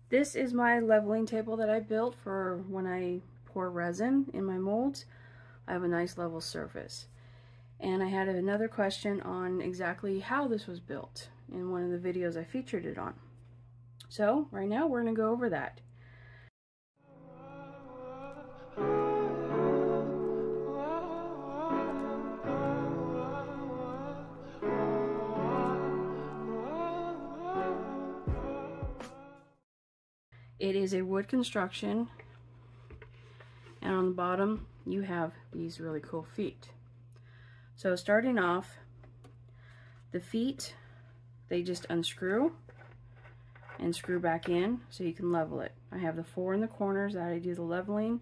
This is my leveling table that I built for when I pour resin in my molds. I have a nice level surface. And I had another question on exactly how this was built in one of the videos I featured it on. So right now we're going to go over that. It is a wood construction, and on the bottom you have these really cool feet. So starting off, the feet, they just unscrew and screw back in so you can level it. I have the 4 in the corners that I do the leveling,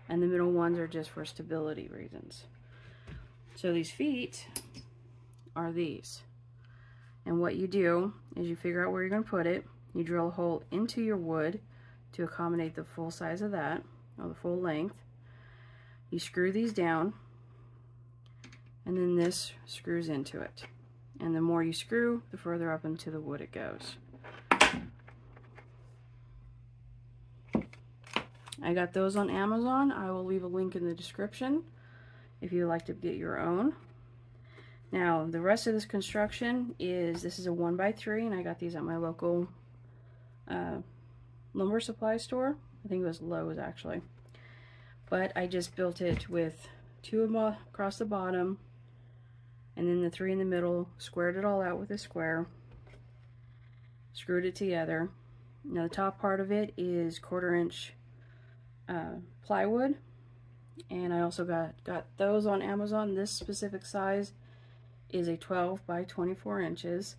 and the middle ones are just for stability reasons. So these feet are these. And what you do is you figure out where you're going to put it. You drill a hole into your wood to accommodate the full size of that, or the full length. You screw these down, and then this screws into it. And the more you screw, the further up into the wood it goes. I got those on Amazon. I will leave a link in the description if you'd like to get your own. Now, the rest of this construction this is a 1x3, and I got these at my local lumber supply store. I think it was Lowe's actually. But I just built it with 2 of them across the bottom, and then the 3 in the middle, squared it all out with a square, screwed it together. Now the top part of it is 1/4 inch plywood, and I also got those on Amazon. This specific size is a 12 by 24 inches.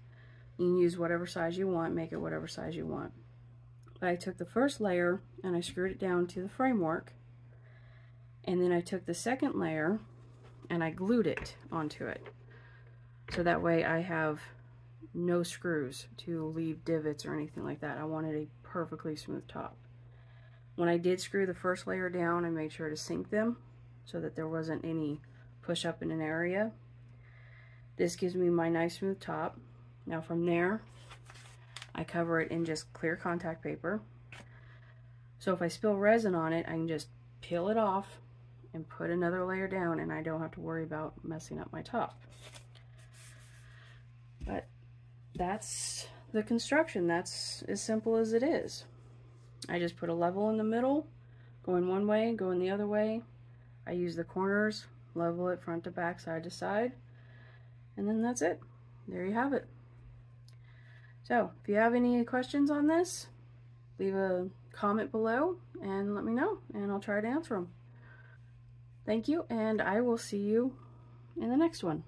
You can use whatever size you want, make it whatever size you want. But I took the first layer and I screwed it down to the framework, and then I took the second layer and I glued it onto it. So that way I have no screws to leave divots or anything like that. I wanted a perfectly smooth top. When I did screw the first layer down, I made sure to sink them so that there wasn't any push up in an area. This gives me my nice smooth top. Now from there, I cover it in just clear contact paper. So if I spill resin on it, I can just peel it off and put another layer down, and I don't have to worry about messing up my top. But that's the construction. That's as simple as it is. I just put a level in the middle, going one way, going the other way. I use the corners, level it front to back, side to side, and then that's it. There you have it. So, if you have any questions on this, leave a comment below and let me know, and I'll try to answer them. Thank you, and I will see you in the next one.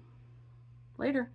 Later.